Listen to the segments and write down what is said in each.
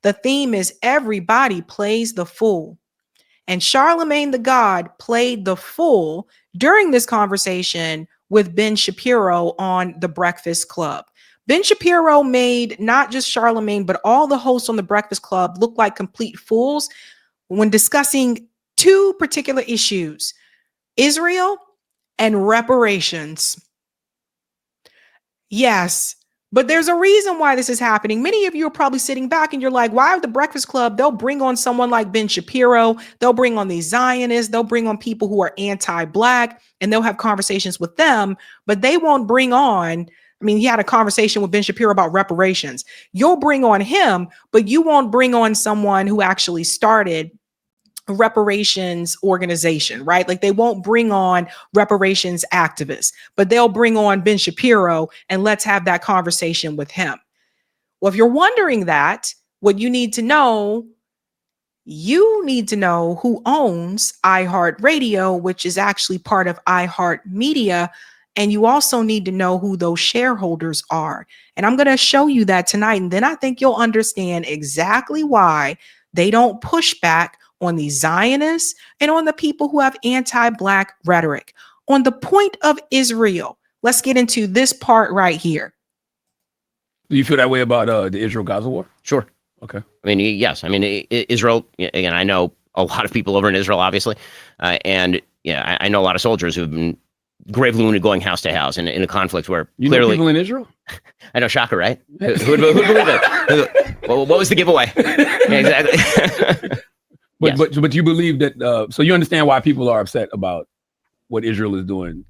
The theme is everybody plays the fool. And Charlamagne the God played the fool during this conversation with Ben Shapiro on The Breakfast Club. Ben Shapiro made not just Charlamagne, but all the hosts on The Breakfast Club look like complete fools when discussing two particular issues: Israel and reparations. Yes, but there's a reason why this is happening. Many of you are probably sitting back and you're like, why are The Breakfast Club? They'll bring on someone like Ben Shapiro. They'll bring on these Zionists. They'll bring on people who are anti-Black, and they'll have conversations with them, but they won't bring on. I mean, he had a conversation with Ben Shapiro about reparations. You'll bring on him, but you won't bring on someone who actually started reparations organization, right? Like they won't bring on reparations activists, but they'll bring on Ben Shapiro and let's have that conversation with him. Well, if you're wondering that, what you need to know who owns iHeart Radio, which is actually part of iHeart Media. And you also need to know who those shareholders are. And I'm going to show you that tonight. And then I think you'll understand exactly why they don't push back on the Zionists and on the people who have anti-Black rhetoric. On the point of Israel, let's get into this part right here. Do you feel that way about the Israel Gaza war? Sure. Okay. I mean, yes. I mean, Israel, again, I know a lot of people over in Israel, obviously. And yeah, I know a lot of soldiers who've been gravely wounded going house to house in a conflict where you clearly know people in Israel. I know, shocker, right? Who'd believe it? What was the giveaway? Yeah, exactly. But you believe that, so you understand why people are upset about what Israel is doing.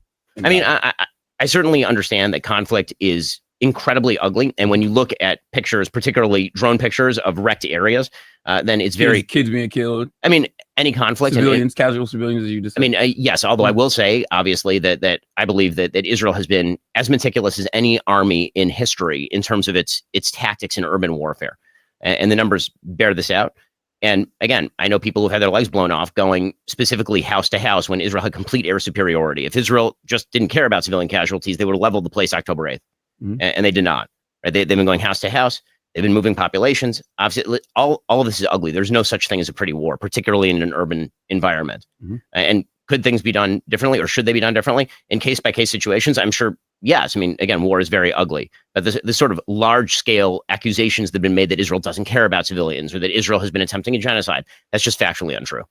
I mean, I certainly understand that conflict is incredibly ugly. And when you look at pictures, particularly drone pictures of wrecked areas, then it's very... Kids being killed. I mean, any conflict... Civilians, casual civilians, as you just said. I mean, yes, although I will say, obviously, that I believe that Israel has been as meticulous as any army in history in terms of its tactics in urban warfare. And the numbers bear this out. And again, I know people who've had their legs blown off going specifically house to house when Israel had complete air superiority. If Israel just didn't care about civilian casualties, they would have leveled the place October 8th. Mm-hmm. And they did not. Right? They've been going house to house. They've been moving populations. Obviously, all of this is ugly. There's no such thing as a pretty war, particularly in an urban environment. Mm-hmm. And could things be done differently, or should they be done differently? In case-by-case situations, I'm sure, yes. I mean, again, war is very ugly. But this sort of large-scale accusations that have been made that Israel doesn't care about civilians or that Israel has been attempting a genocide, that's just factually untrue.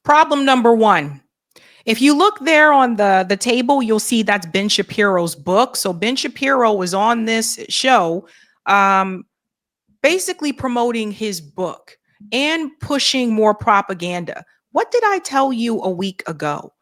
Problem number one. If you look there on the table, you'll see that's Ben Shapiro's book. So Ben Shapiro was on this show basically promoting his book and pushing more propaganda. What did I tell you a week ago?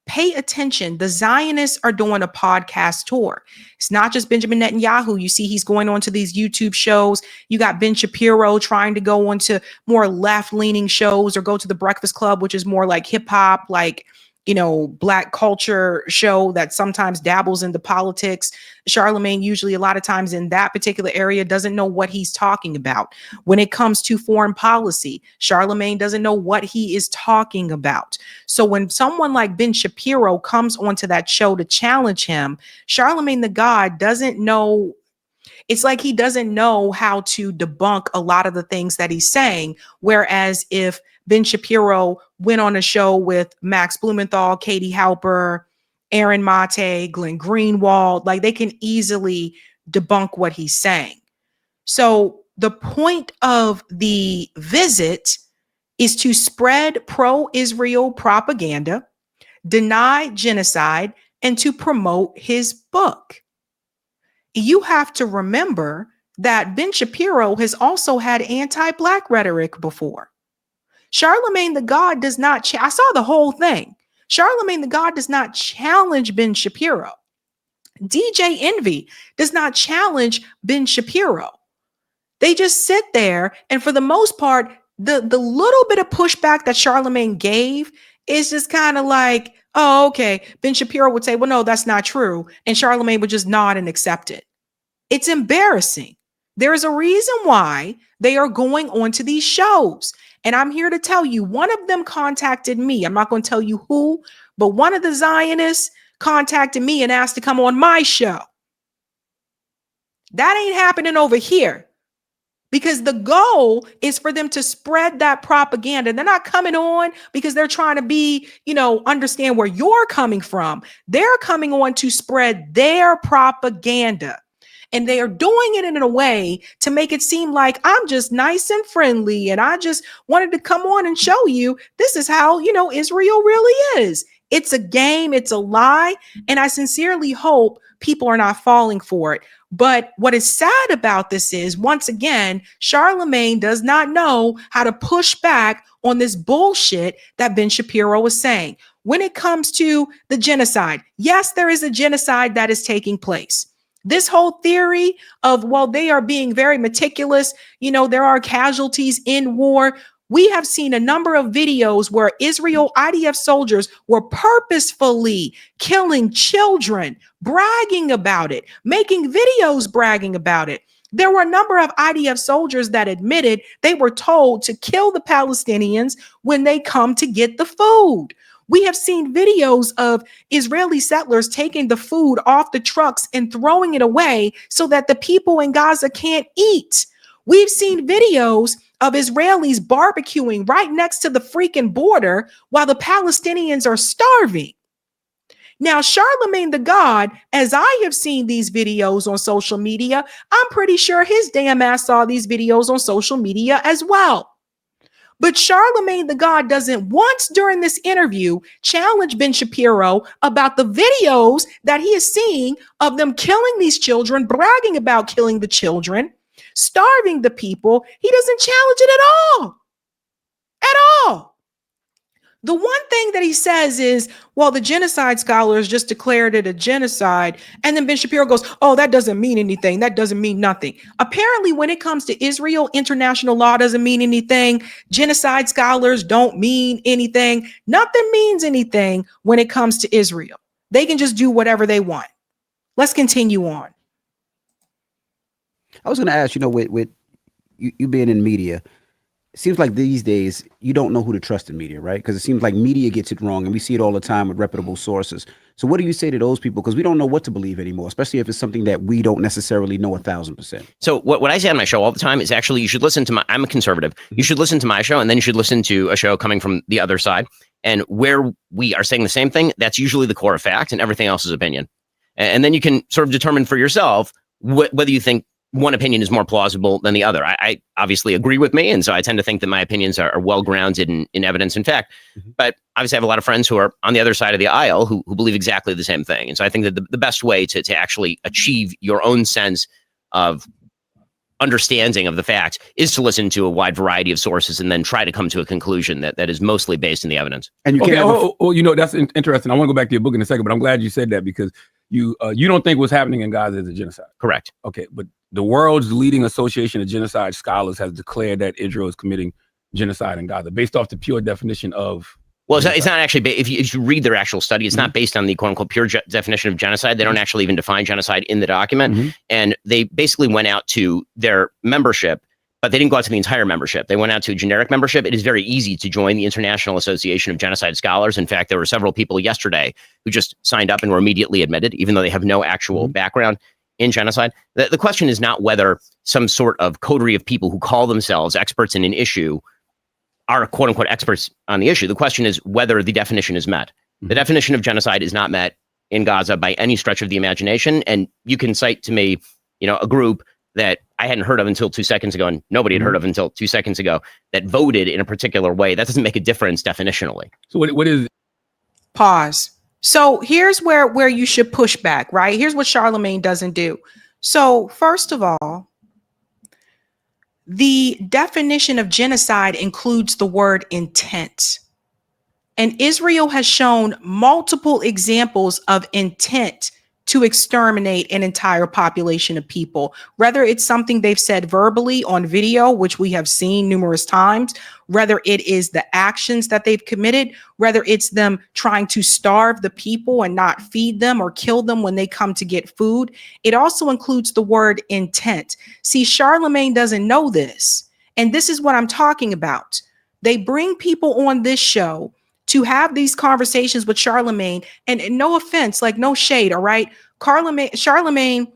Pay attention. The Zionists are doing a podcast tour. It's not just Benjamin Netanyahu. You see, he's going on to these YouTube shows. You got Ben Shapiro trying to go on to more left-leaning shows or go to the Breakfast Club, which is more like hip hop, like, you know, Black culture show that sometimes dabbles into politics. Charlamagne, usually a lot of times in that particular area, doesn't know what he's talking about. When it comes to foreign policy, Charlamagne doesn't know what he is talking about. So when someone like Ben Shapiro comes onto that show to challenge him, Charlamagne the God doesn't know. It's like he doesn't know how to debunk a lot of the things that he's saying. Whereas if Ben Shapiro went on a show with Max Blumenthal, Katie Halper, Aaron Mate, Glenn Greenwald, like they can easily debunk what he's saying. So the point of the visit is to spread pro-Israel propaganda, deny genocide, and to promote his book. You have to remember that Ben Shapiro has also had anti-Black rhetoric before. Charlamagne the God does not, I saw the whole thing. Charlamagne the God does not challenge Ben Shapiro. DJ Envy does not challenge Ben Shapiro. They just sit there, and for the most part, the little bit of pushback that Charlamagne gave is just kind of like, oh, okay. Ben Shapiro would say, well, no, that's not true. And Charlamagne would just nod and accept it. It's embarrassing. There is a reason why they are going on to these shows. And I'm here to tell you, one of them contacted me. I'm not going to tell you who, but one of the Zionists contacted me and asked to come on my show. That ain't happening over here. because the goal is for them to spread that propaganda. They're not coming on because they're trying to be, understand where you're coming from. They're coming on to spread their propaganda. And they are doing it in a way to make it seem like I'm just nice and friendly. And I just wanted to come on and show you this is how, Israel really is. It's a game. It's a lie. And I sincerely hope people are not falling for it. But what is sad about this is, once again, Charlamagne does not know how to push back on this bullshit that Ben Shapiro was saying. When it comes to the genocide, yes, there is a genocide that is taking place. This whole theory of, well, they are being very meticulous, there are casualties in war. We have seen a number of videos where Israel IDF soldiers were purposefully killing children, bragging about it, making videos bragging about it. There were a number of IDF soldiers that admitted they were told to kill the Palestinians when they come to get the food. We have seen videos of Israeli settlers taking the food off the trucks and throwing it away so that the people in Gaza can't eat. We've seen videos of Israelis barbecuing right next to the freaking border while the Palestinians are starving. Now, Charlamagne the God, as I have seen these videos on social media, I'm pretty sure his damn ass saw these videos on social media as well. But Charlamagne the God doesn't once during this interview challenge Ben Shapiro about the videos that he is seeing of them killing these children, bragging about killing the children, starving the people. He doesn't challenge it at all. At all. The one thing that he says is, well, the genocide scholars just declared it a genocide. And then Ben Shapiro goes, oh, that doesn't mean anything. That doesn't mean nothing. Apparently, when it comes to Israel, international law doesn't mean anything. Genocide scholars don't mean anything. Nothing means anything when it comes to Israel. They can just do whatever they want. Let's continue on. I was going to ask, with you being in media, it seems like these days you don't know who to trust in media, right? Because it seems like media gets it wrong, and we see it all the time with reputable sources. So what do you say to those people? Because we don't know what to believe anymore, especially if it's something that we don't necessarily know 1,000%. So what I say on my show all the time is actually you should listen to I'm a conservative. You should listen to my show, and then you should listen to a show coming from the other side. And where we are saying the same thing, that's usually the core of fact, and everything else is opinion. And then you can sort of determine for yourself whether you think one opinion is more plausible than the other. I obviously agree with me, and so I tend to think that my opinions are well-grounded in evidence and fact. Mm-hmm. But obviously I have a lot of friends who are on the other side of the aisle who believe exactly the same thing. And so I think that the best way to actually achieve your own sense of understanding of the facts is to listen to a wide variety of sources and then try to come to a conclusion that is mostly based in the evidence. And you can't that's interesting. I want to go back to your book in a second, but I'm glad you said that because you don't think what's happening in Gaza is a genocide. Correct. Okay, but the world's leading association of genocide scholars has declared that Israel is committing genocide in Gaza based off the pure definition of. Well, it's not actually, if you read their actual study, it's not based on the quote unquote pure definition of genocide. They don't actually even define genocide in the document. Mm-hmm. And they basically went out to their membership, but they didn't go out to the entire membership. They went out to generic membership. It is very easy to join the International Association of Genocide Scholars. In fact, there were several people yesterday who just signed up and were immediately admitted, even though they have no actual background in genocide. The question is not whether some sort of coterie of people who call themselves experts in an issue are quote unquote experts on the issue. The question is whether the definition is met. The definition of genocide is not met in Gaza by any stretch of the imagination. And you can cite to me, a group that I hadn't heard of until 2 seconds ago, and nobody had heard of until 2 seconds ago, that voted in a particular way. That doesn't make a difference definitionally. So what is? Pause. So here's where you should push back, right? Here's what Charlamagne doesn't do. So first of all, the definition of genocide includes the word intent. And Israel has shown multiple examples of intent to exterminate an entire population of people, whether it's something they've said verbally on video, which we have seen numerous times, whether it is the actions that they've committed, whether it's them trying to starve the people and not feed them or kill them when they come to get food. It also includes the word intent. See, Charlamagne doesn't know this. And this is what I'm talking about. They bring people on this show to have these conversations with Charlamagne, and no offense, like no shade, all right? Charlamagne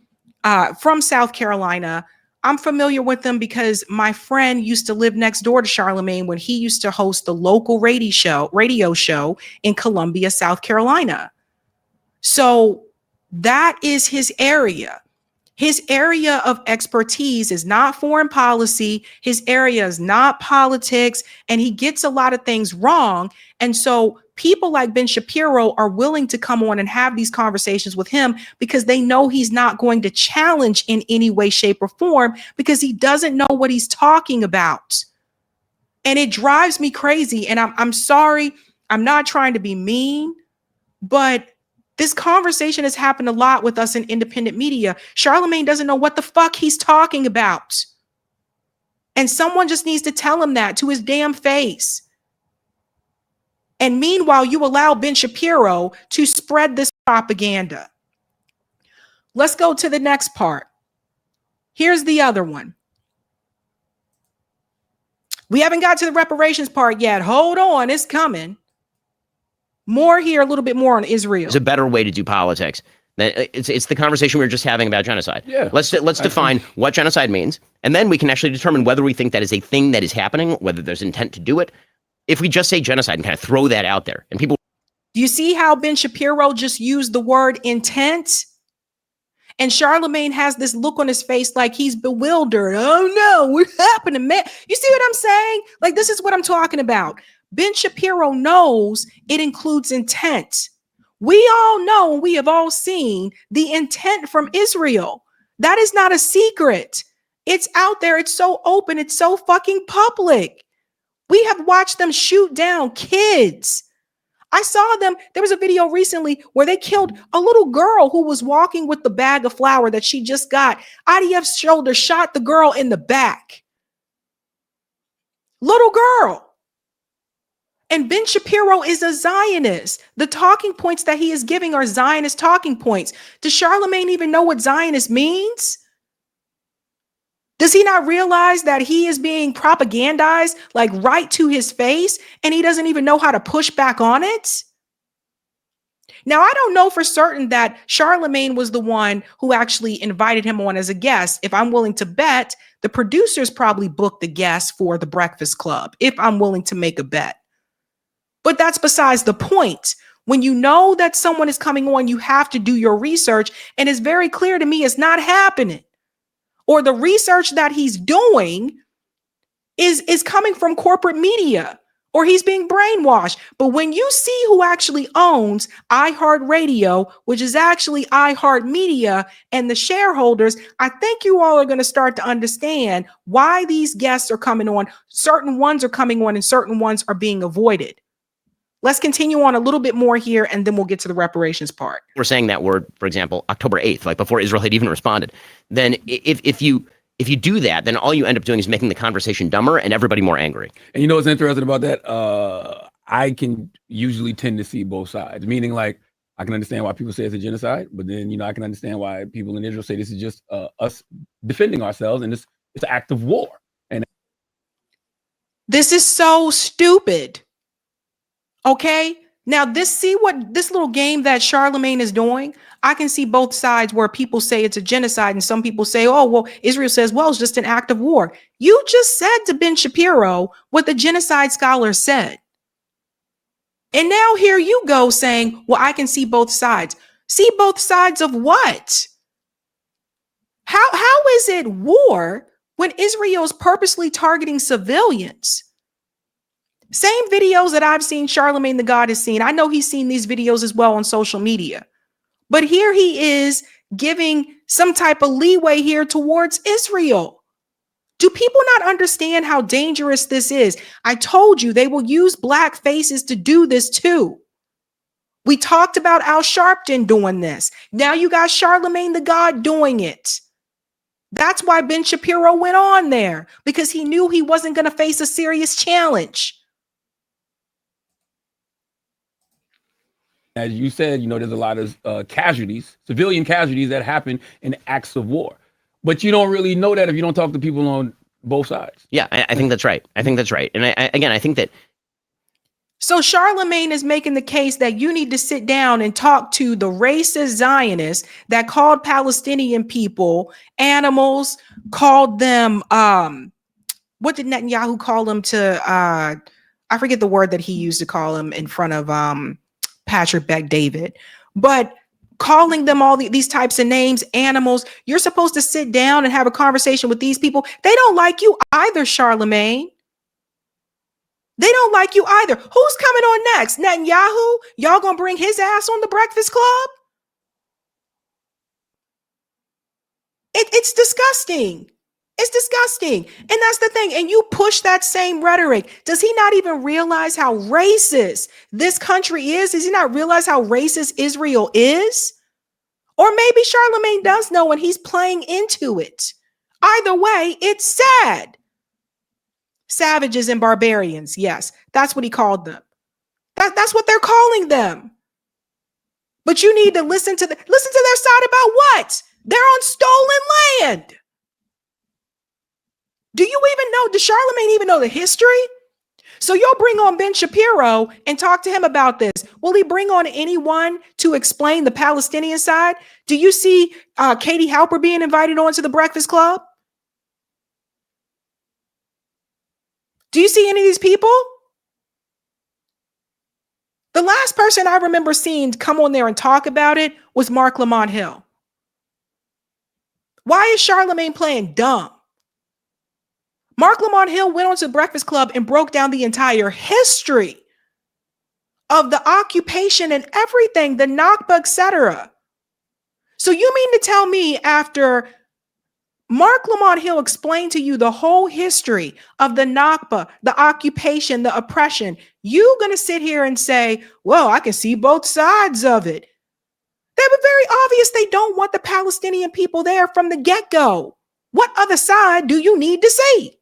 from South Carolina, I'm familiar with them because my friend used to live next door to Charlamagne when he used to host the local radio show in Columbia, South Carolina. So that is his area. His area of expertise is not foreign policy. His area is not politics, and he gets a lot of things wrong. And so people like Ben Shapiro are willing to come on and have these conversations with him because they know he's not going to challenge in any way, shape, or form because he doesn't know what he's talking about. And it drives me crazy. And I'm sorry, I'm not trying to be mean, but this conversation has happened a lot with us in independent media. Charlamagne doesn't know what the fuck he's talking about. And someone just needs to tell him that to his damn face. And meanwhile, you allow Ben Shapiro to spread this propaganda. Let's go to the next part. Here's the other one. We haven't got to the reparations part yet. Hold on, it's coming. More here, a little bit more on Israel. There's a better way to do politics. It's the conversation we were just having about genocide. Yeah. Let's define what genocide means, and then we can actually determine whether we think that is a thing that is happening, whether there's intent to do it. If we just say genocide and kind of throw that out there, and people, do you see how Ben Shapiro just used the word intent? And Charlamagne has this look on his face like he's bewildered. Oh no, what happened to man? You see what I'm saying? Like, this is what I'm talking about. Ben Shapiro knows it includes intent. We all know, and we have all seen the intent from Israel. That is not a secret. It's out there. It's so open. It's so fucking public. We have watched them shoot down kids. I saw them. There was a video recently where they killed a little girl who was walking with the bag of flour that she just got. IDF's shoulder shot the girl in the back. Little girl. And Ben Shapiro is a Zionist. The talking points that he is giving are Zionist talking points. Does Charlamagne even know what Zionist means? Does he not realize that he is being propagandized like right to his face and he doesn't even know how to push back on it? Now, I don't know for certain that Charlamagne was the one who actually invited him on as a guest. If I'm willing to bet, the producers probably booked the guest for the Breakfast Club, if I'm willing to make a bet. But that's besides the point. When you know that someone is coming on, you have to do your research. And it's very clear to me it's not happening. Or the research that he's doing is coming from corporate media, or he's being brainwashed. But when you see who actually owns iHeart Radio, which is actually iHeart Media, and the shareholders, I think you all are going to start to understand why these guests are coming on. Certain ones are coming on and certain ones are being avoided. Let's continue on a little bit more here, and then we'll get to the reparations part. we're saying that word, for example, October 8th, like before Israel had even responded, then if you do that, then all you end up doing is making the conversation dumber and everybody more angry. And you know what's interesting about that? I can usually tend to see both sides, meaning like I can understand why people say it's a genocide, but then, you know, I can understand why people in Israel say this is just us defending ourselves and it's an act of war. And this is so stupid. Okay. Now see what this little game that Charlamagne is doing. I can see both sides where people say it's a genocide and some people say, oh, well, Israel says, well, it's just an act of war. You just said to Ben Shapiro what the genocide scholar said. And now here you go saying, well, I can see both sides. See both sides of what? How is it war when Israel is purposely targeting civilians? Same videos that I've seen Charlamagne the God has seen. I know he's seen these videos as well on social media. But here he is giving some type of leeway here towards Israel. Do people not understand how dangerous this is? I told you they will use black faces to do this too. We talked about Al Sharpton doing this. Now you got Charlamagne the God doing it. That's why Ben Shapiro went on there, because he knew he wasn't going to face a serious challenge. as you said, you know, there's a lot of casualties, civilian casualties that happen in acts of war. But you don't really know that if you don't talk to people on both sides. Yeah, I think that's right. I think that's right. And I think that So Charlamagne is making the case that you need to sit down and talk to the racist Zionists that called Palestinian people animals, called them, what did Netanyahu call them to, I forget the word that he used to call them in front of Patrick Bet-David, but calling them all these types of names, animals. You're supposed to sit down and have a conversation with these people. They don't like you either, Charlamagne. They don't like you either. Who's coming on next? Netanyahu? Y'all gonna bring his ass on the Breakfast Club? It's disgusting. It's disgusting. And that's the thing. And you push that same rhetoric. Does he not even realize how racist this country is? Does he not realize how racist Israel is? Or maybe Charlamagne does know and he's playing into it. Either way, it's sad. Savages and barbarians. Yes, that's what he called them. That's what they're calling them. But you need to listen to their side about what? They're on stolen land. Do you even know? Does Charlamagne even know the history? So you'll bring on Ben Shapiro and talk to him about this. Will he bring on anyone to explain the Palestinian side? Do you see Katie Halper being invited onto the Breakfast Club? Do you see any of these people? The last person I remember seeing come on there and talk about it was Mark Lamont Hill. Why is Charlamagne playing dumb? Mark Lamont Hill went onto the Breakfast Club and broke down the entire history of the occupation and everything, the Nakba, etc. So you mean to tell me after Mark Lamont Hill explained to you the whole history of the Nakba, the occupation, the oppression, you going to sit here and say, well, I can see both sides of it. They were very obvious they don't want the Palestinian people there from the get-go. What other side do you need to see?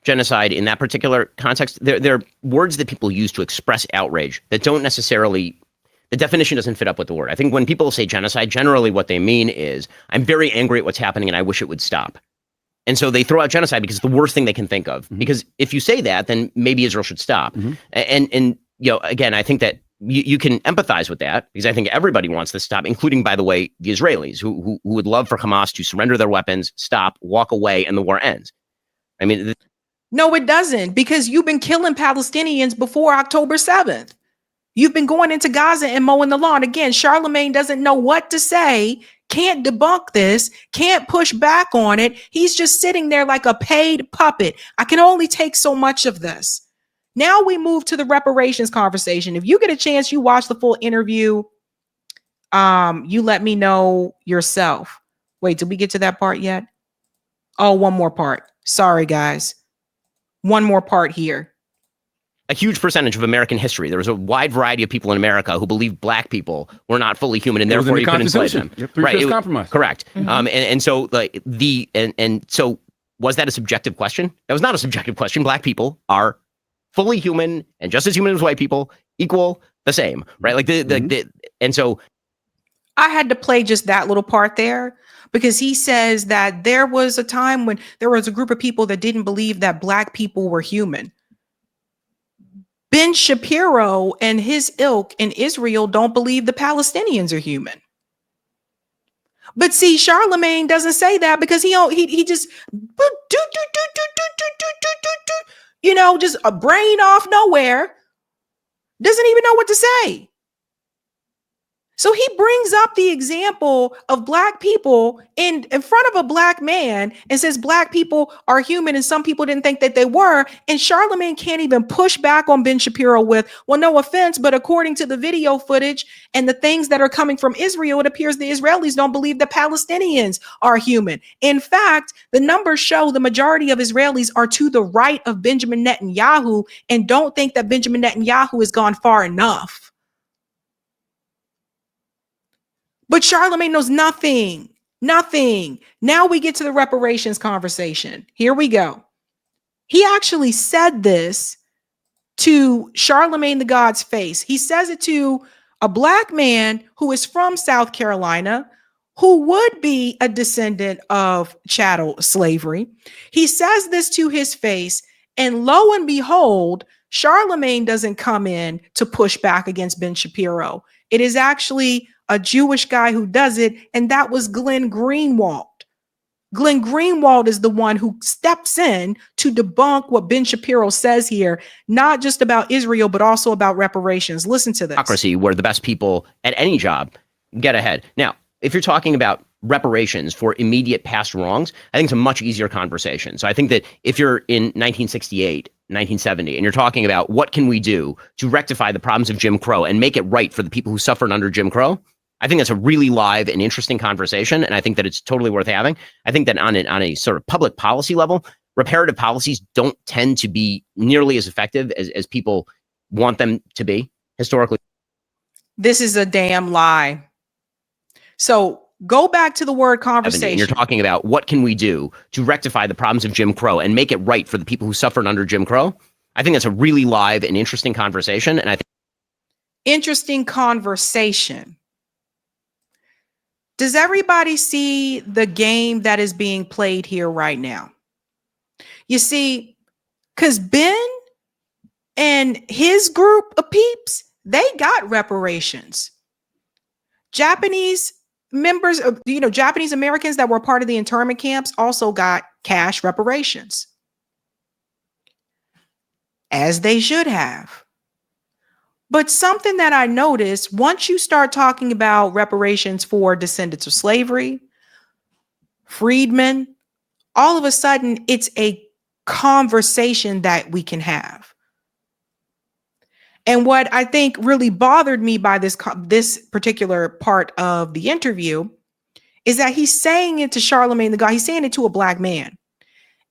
Genocide in that particular context, they're words that people use to express outrage that don't necessarily, the definition doesn't fit up with the word. I think when people say genocide, generally what they mean is, I'm very angry at what's happening and I wish it would stop. And so they throw out genocide because it's the worst thing they can think of. Mm-hmm. Because if you say that, then maybe Israel should stop. Mm-hmm. And you know, again, I think that you can empathize with that because I think everybody wants this to stop, including, by the way, the Israelis who would love for Hamas to surrender their weapons, stop, walk away, and the war ends. I mean, no, it doesn't, because you've been killing Palestinians before October 7th. You've been going into Gaza and mowing the lawn. Again, Charlamagne doesn't know what to say, can't debunk this, can't push back on it. He's just sitting there like a paid puppet. I can only take so much of this. Now we move to the reparations conversation. If you get a chance, you watch the full interview. You let me know yourself. Wait, did we get to that part yet? Oh, one more part. Sorry, guys. One more part here. A huge percentage of American history. There was a wide variety of people in America who believed black people were not fully human, and therefore you couldn't enslave them. Right? Compromise. Correct. Mm-hmm. And so like so was that a subjective question? That was not a subjective question. Black people are fully human and just as human as white people, equal, the same, right? Like and so I had to play just that little part there, because he says that there was a time when there was a group of people that didn't believe that black people were human. Ben Shapiro and his ilk in Israel don't believe the Palestinians are human. But see, Charlamagne doesn't say that because he just just a brain off nowhere, doesn't even know what to say. So he brings up the example of black people in front of a black man and says black people are human and some people didn't think that they were. And Charlamagne can't even push back on Ben Shapiro with, well, no offense, but according to the video footage and the things that are coming from Israel, it appears the Israelis don't believe the Palestinians are human. In fact, the numbers show the majority of Israelis are to the right of Benjamin Netanyahu and don't think that Benjamin Netanyahu has gone far enough. But Charlamagne knows nothing. Now we get to the reparations conversation. Here we go. He actually said this to Charlamagne the God's face. He says it to a black man who is from South Carolina, who would be a descendant of chattel slavery. He says this to his face, And lo and behold, Charlamagne doesn't come in to push back against Ben Shapiro. It is actually a Jewish guy who does it, and that was Glenn Greenwald. Glenn Greenwald is the one who steps in to debunk what Ben Shapiro says here, not just about Israel, but also about reparations. Listen to this. Democracy, where the best people at any job get ahead. Now, if you're talking about reparations for immediate past wrongs, I think it's a much easier conversation. So I think that if you're in 1968, 1970, and you're talking about what can we do to rectify the problems of Jim Crow and make it right for the people who suffered under Jim Crow, I think that's a really live and interesting conversation, and I think that it's totally worth having. I think that on a sort of public policy level, reparative policies don't tend to be nearly as effective as people want them to be historically. This is a damn lie. So go back to the word conversation. And you're talking about what can we do to rectify the problems of Jim Crow and make it right for the people who suffered under Jim Crow. I think that's a really live and interesting conversation, and I think interesting conversation. Does everybody see the game that is being played here right now? You see, because Ben and his group of peeps, they got reparations. Japanese members of, Japanese Americans that were part of the internment camps also got cash reparations, as they should have. But something that I noticed, once you start talking about reparations for descendants of slavery, freedmen, all of a sudden it's a conversation that we can have. And what I think really bothered me by this particular part of the interview is that he's saying it to Charlamagne the God. He's saying it to a black man.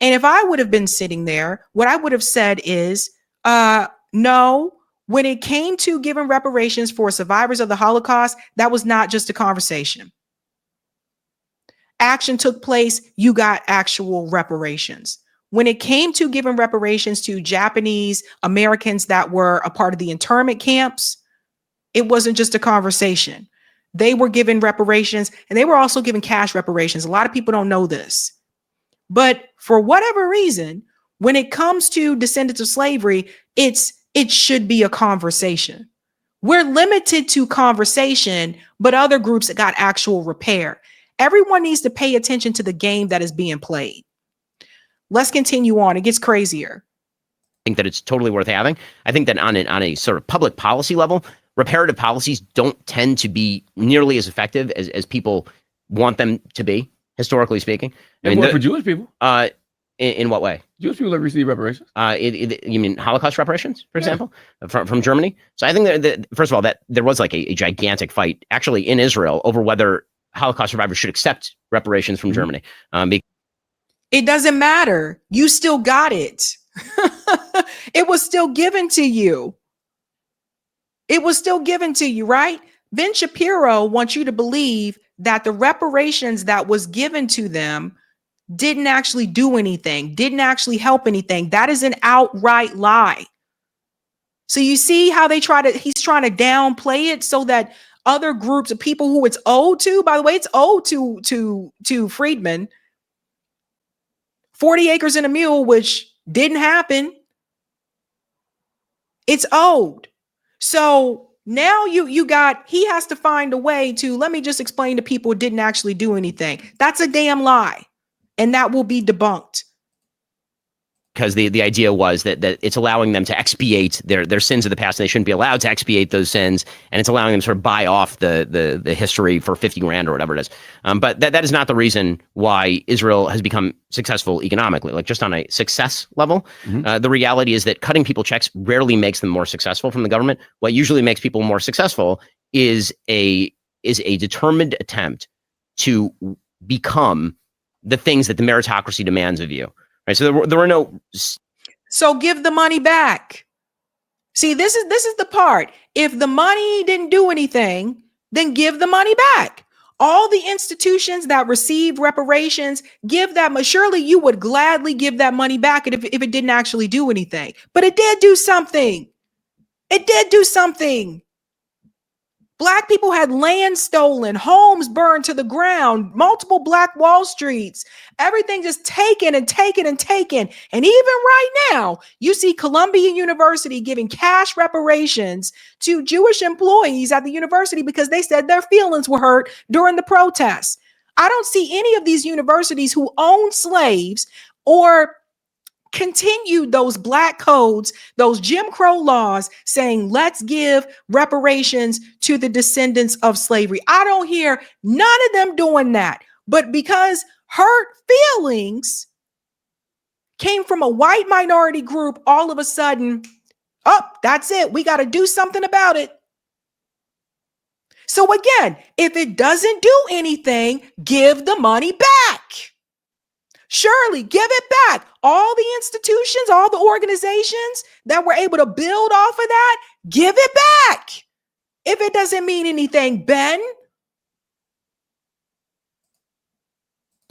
And if I would have been sitting there, what I would have said is, no. When it came to giving reparations for survivors of the Holocaust, that was not just a conversation. Action took place. You got actual reparations. When it came to giving reparations to Japanese Americans that were a part of the internment camps, it wasn't just a conversation. They were given reparations, and they were also given cash reparations. A lot of people don't know this. But for whatever reason, when it comes to descendants of slavery, it should be a conversation. We're limited to conversation, but other groups that got actual repair. Everyone needs to pay attention to the game that is being played. Let's continue on. It gets crazier. I think that it's totally worth having. I think that on a sort of public policy level, reparative policies don't tend to be nearly as effective as people want them to be, historically speaking. I mean, for Jewish people. In what way? Jewish people have received reparations. You mean Holocaust reparations, for example, from Germany? So I think that first of all, that there was like a gigantic fight actually in Israel over whether Holocaust survivors should accept reparations from Germany. It doesn't matter. You still got it. It was still given to you. It was still given to you, right? Ben Shapiro wants you to believe that the reparations that was given to them didn't actually do anything, didn't actually help anything. That is an outright lie. So you see how he's trying to downplay it so that other groups of people who it's owed to, by the way, it's owed to freedmen, 40 acres and a mule, which didn't happen. It's owed. So now he has to find a way to, let me just explain to people it didn't actually do anything. That's a damn lie. And that will be debunked. Because the idea was that it's allowing them to expiate their sins of the past. And they shouldn't be allowed to expiate those sins. And it's allowing them to sort of buy off the history for 50 grand or whatever it is. But that is not the reason why Israel has become successful economically. Like just on a success level, the reality is that cutting people checks rarely makes them more successful from the government. What usually makes people more successful is a determined attempt to become the things that the meritocracy demands of you. Right. So there were no. So give the money back. See, this is the part. If the money didn't do anything, then give the money back. All the institutions that receive reparations, give that. Surely you would gladly give that money back if it didn't actually do anything. But it did do something. It did do something. Black people had land stolen, homes burned to the ground, multiple Black Wall Streets, everything just taken and taken and taken. And even right now, you see Columbia University giving cash reparations to Jewish employees at the university because they said their feelings were hurt during the protests. I don't see any of these universities who own slaves or continued those Black codes, those Jim Crow laws saying, let's give reparations to the descendants of slavery. I don't hear none of them doing that. But because hurt feelings came from a white minority group, all of a sudden, oh, that's it. We got to do something about it. So again, if it doesn't do anything, give the money back. Surely give it back. All the institutions, all the organizations that were able to build off of that, give it back. If it doesn't mean anything, Ben.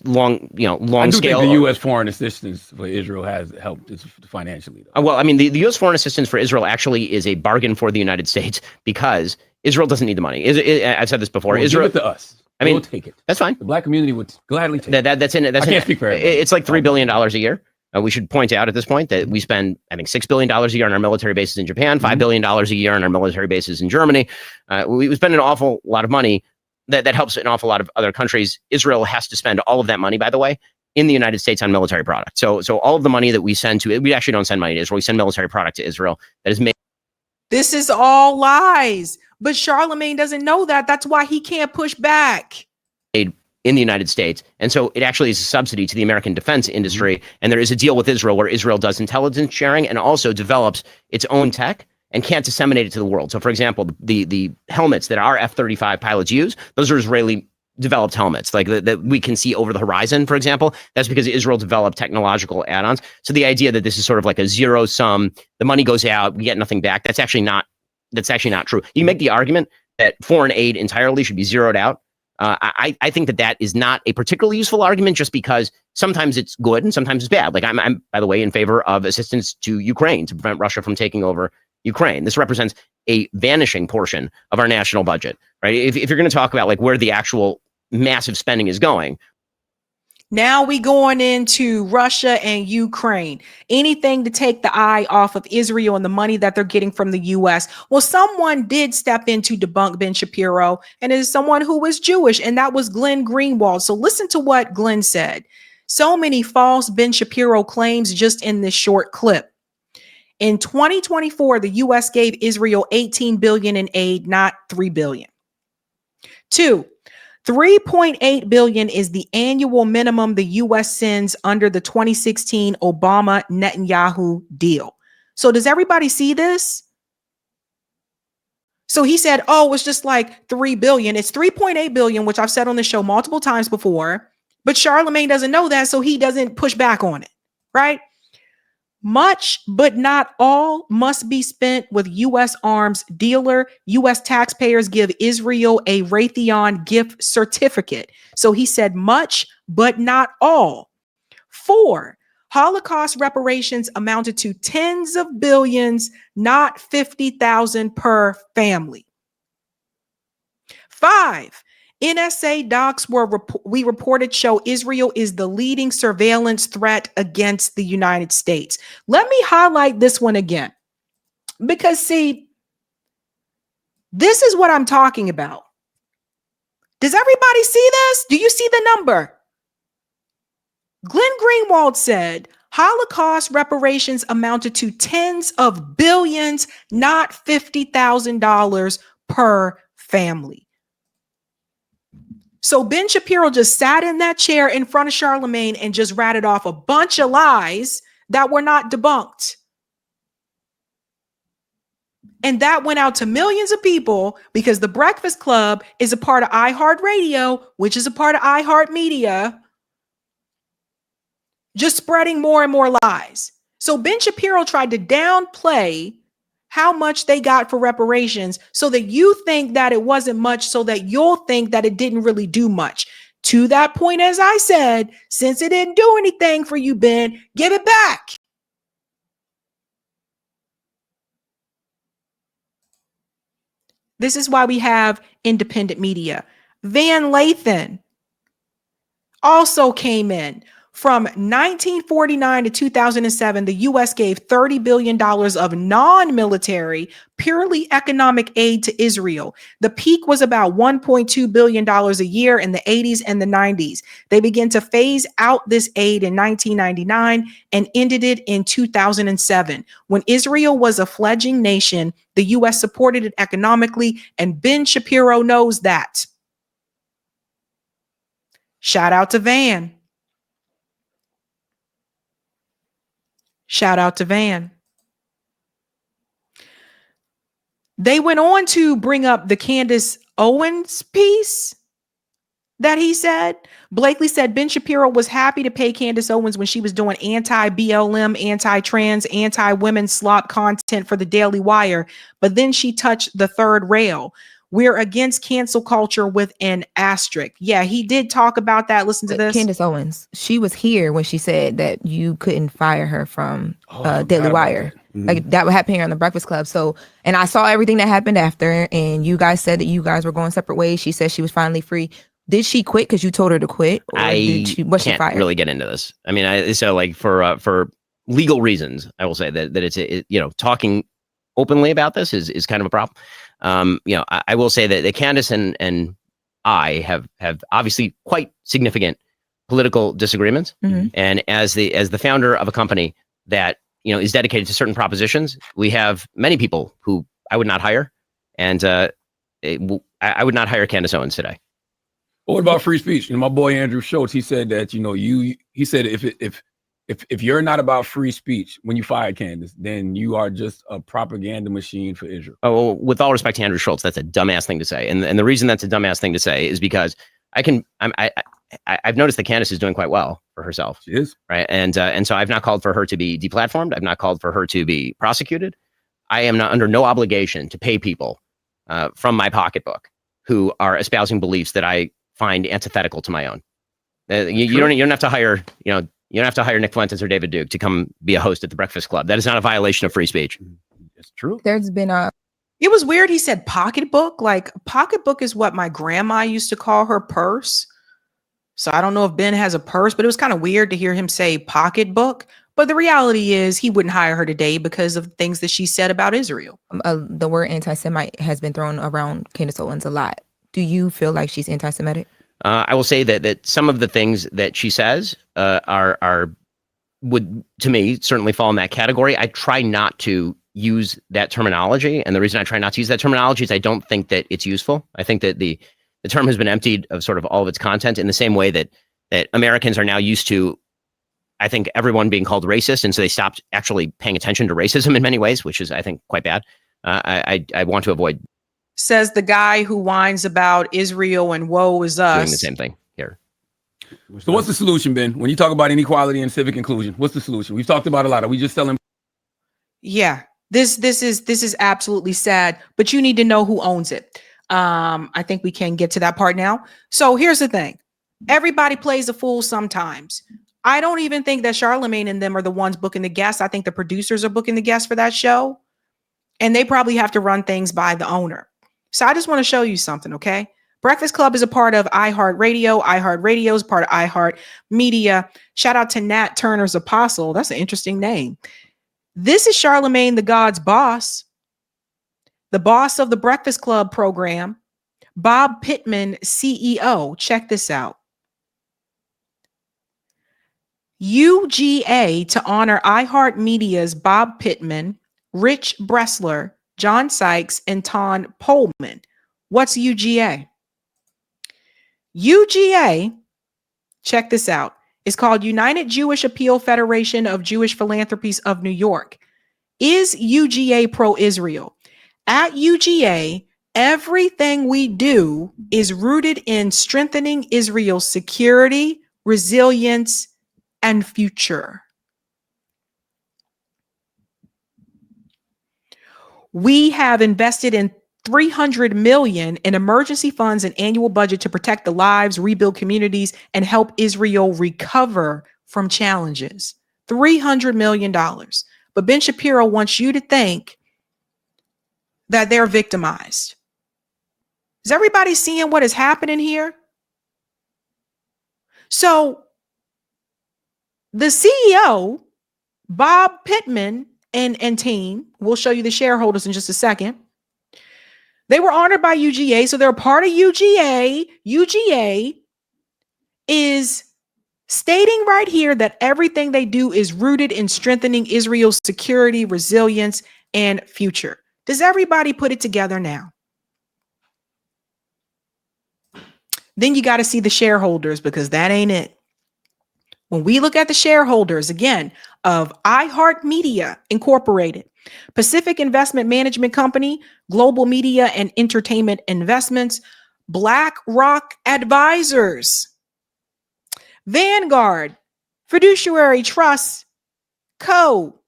Long I do scale. think the U.S. foreign assistance for Israel has helped financially. Well, I mean, the U.S. foreign assistance for Israel actually is a bargain for the United States because Israel doesn't need the money. I've said this before. Well, Israel, give it to us. I mean, we'll take it. That's fine. The Black community would gladly take it. That's in it. I can't speak for everybody. It's like $3 billion a year. We should point out at this point that we spend, I think, $6 billion a year on our military bases in Japan, $5 billion a year on our military bases in Germany. We spend an awful lot of money that helps an awful lot of other countries. Israel has to spend all of that money, by the way, in the United States on military product. So all of the money that we send to it, we actually don't send money to Israel. We send military product to Israel that is made. This is all lies. But Charlamagne doesn't know that. That's why he can't push back. In the United States. And so it actually is a subsidy to the American defense industry. And there is a deal with Israel where Israel does intelligence sharing and also develops its own tech and can't disseminate it to the world. So for example, the helmets that our F-35 pilots use, those are Israeli developed helmets, like that we can see over the horizon, for example. That's because Israel developed technological add-ons. So the idea that this is sort of like a zero sum, the money goes out, we get nothing back, that's actually not true. You make the argument that foreign aid entirely should be zeroed out. I think that is not a particularly useful argument, just because sometimes it's good and sometimes it's bad. Like I'm by the way, in favor of assistance to Ukraine to prevent Russia from taking over Ukraine. This represents a vanishing portion of our national budget, right? If you're going to talk about like where the actual massive spending is going. Now we going into Russia and Ukraine. Anything to take the eye off of Israel and the money that they're getting from the U.S. Well, someone did step in to debunk Ben Shapiro, and it is someone who was Jewish, and that was Glenn Greenwald. So listen to what Glenn said. So many false Ben Shapiro claims just in this short clip. In 2024, the U.S. gave Israel $18 billion in aid, not $3 billion. 2. $3.8 billion is the annual minimum the U.S. sends under the 2016 Obama-Netanyahu deal. So does everybody see this? So he said, oh, it's just like $3 billion. It's $3.8 billion, which I've said on the show multiple times before. But Charlamagne doesn't know that, so he doesn't push back on it, right? Much, but not all, must be spent with U.S. arms dealer. U.S. taxpayers give Israel a Raytheon gift certificate. So he said much, but not all. 4, Holocaust reparations amounted to tens of billions, not 50,000 per family. 5, NSA docs we reported show Israel is the leading surveillance threat against the United States. Let me highlight this one again, because see, this is what I'm talking about. Does everybody see this? Do you see the number? Glenn Greenwald said Holocaust reparations amounted to tens of billions, not $50,000 per family. So Ben Shapiro just sat in that chair in front of Charlamagne and just ratted off a bunch of lies that were not debunked. And that went out to millions of people because the Breakfast Club is a part of iHeart Radio, which is a part of iHeart Media, just spreading more and more lies. So Ben Shapiro tried to downplay how much they got for reparations so that you think that it wasn't much, so that you'll think that it didn't really do much. To that point, as I said, since it didn't do anything for you, Ben, give it back. This is why we have independent media. Van Lathan also came in. From 1949 to 2007, the U.S. gave $30 billion of non-military, purely economic aid to Israel. The peak was about $1.2 billion a year in the 80s and the 90s. They began to phase out this aid in 1999 and ended it in 2007. When Israel was a fledgling nation, the U.S. supported it economically, and Ben Shapiro knows that. Shout out to Van. Shout out to Van. They went on to bring up the Candace Owens piece that he said. Blakely said Ben Shapiro was happy to pay Candace Owens when she was doing anti-BLM, anti-trans, anti-women slop content for the Daily Wire, but then she touched the third rail. We're against cancel culture with an asterisk. Yeah, he did talk about that. Listen to this. Candace Owens, she was here when she said that you couldn't fire her from Daily Wire. Like that would happen here on the Breakfast Club. So, and I saw everything that happened after, and you guys said that you guys were going separate ways. She said she was finally free. Did she quit because you told her to quit? Or was she fired? Really get into this. I mean, so like for legal reasons, I will say that it's talking openly about this is kind of a problem. I will say that Candace and I have obviously quite significant political disagreements. Mm-hmm. And as the founder of a company that is dedicated to certain propositions, we have many people who I would not hire, and I would not hire Candace Owens today. Well, what about free speech? My boy Andrew Schultz, he said that he said if you're not about free speech when you fired Candace, then you are just a propaganda machine for Israel. Oh, well, with all respect to Andrew Schultz, that's a dumbass thing to say, and the reason that's a dumbass thing to say is because I've noticed that Candace is doing quite well for herself. She is, right, and so I've not called for her to be deplatformed. I've not called for her to be prosecuted. I am not under no obligation to pay people from my pocketbook who are espousing beliefs that I find antithetical to my own. You don't have to hire you don't have to hire Nick Fuentes or David Duke to come be a host at the Breakfast Club. That is not a violation of free speech. It's true. There's been It was weird. He said pocketbook. Like pocketbook is what my grandma used to call her purse. So I don't know if Ben has a purse, but it was kind of weird to hear him say pocketbook. But the reality is he wouldn't hire her today because of things that she said about Israel. The word anti-Semite has been thrown around Candace Owens a lot. Do you feel like she's anti-Semitic? I will say that some of the things that she says would, to me, certainly fall in that category. I try not to use that terminology. And the reason I try not to use that terminology is I don't think that it's useful. I think that the term has been emptied of sort of all of its content in the same way that Americans are now used to, I think, everyone being called racist. And so they stopped actually paying attention to racism in many ways, which is, I think, quite bad. I want to avoid. Says the guy who whines about Israel and woe is us. Doing the same thing here. So what's the solution, Ben? When you talk about inequality and civic inclusion, what's the solution? We've talked about a lot. Are we just selling? Yeah, this is absolutely sad, but you need to know who owns it. I think we can get to that part now. So here's the thing. Everybody plays a fool sometimes. I don't even think that Charlamagne and them are the ones booking the guests. I think the producers are booking the guests for that show. And they probably have to run things by the owner. So I just want to show you something, okay? Breakfast Club is a part of iHeart Radio. iHeart Radio is part of iHeart Media. Shout out to Nat Turner's Apostle. That's an interesting name. This is Charlamagne the God's boss, the boss of the Breakfast Club program, Bob Pittman, CEO. Check this out. UGA to honor iHeart Media's Bob Pittman, Rich Bressler, John Sykes, and Ton Pohlman. What's UGA? UGA, check this out, is called United Jewish Appeal Federation of Jewish Philanthropies of New York. Is UGA pro-Israel? At UGA, everything we do is rooted in strengthening Israel's security, resilience, and future. We have invested in $300 million in emergency funds and annual budget to protect the lives, rebuild communities, and help Israel recover from challenges. $300 million. But Ben Shapiro wants you to think that they're victimized. Is everybody seeing what is happening here? So the CEO, Bob Pittman and team, we'll show you the shareholders in just a second. They were honored by UGA. So they're a part of UGA. UGA is stating right here that everything they do is rooted in strengthening Israel's security, resilience, and future. Does everybody put it together now? Then you got to see the shareholders, because that ain't it. When we look at the shareholders, again, of iHeart Media Incorporated, Pacific Investment Management Company, Global Media and Entertainment Investments, BlackRock Advisors, Vanguard, Fiduciary Trust Co.,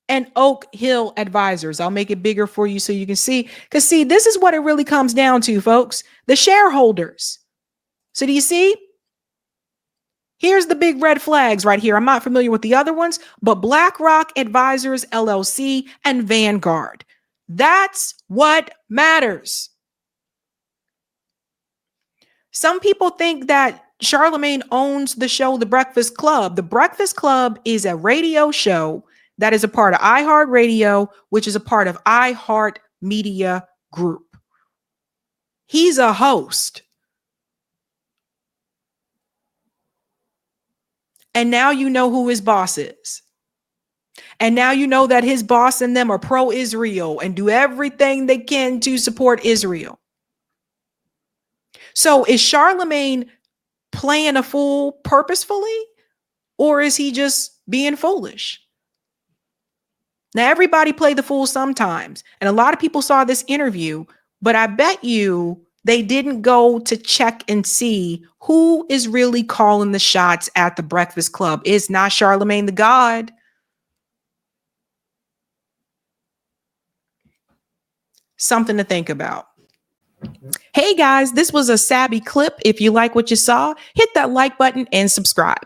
and Oak Hill Advisors. I'll make it bigger for you so you can see. Because see, this is what it really comes down to, folks. The shareholders. So do you see? Here's the big red flags right here. I'm not familiar with the other ones, but BlackRock Advisors LLC and Vanguard. That's what matters. Some people think that Charlamagne owns the show The Breakfast Club. The Breakfast Club is a radio show that is a part of iHeart Radio, which is a part of iHeart Media Group. He's a host. And now you know who his boss is. And now you know that his boss and them are pro-Israel and do everything they can to support Israel. So is Charlamagne playing a fool purposefully, or is he just being foolish? Now, everybody play the fool sometimes. And a lot of people saw this interview, but I bet you they didn't go to check and see who is really calling the shots at the Breakfast Club. It's not Charlamagne the God. Something to think about. Hey guys, this was a Sabby clip. If you like what you saw, hit that like button and subscribe.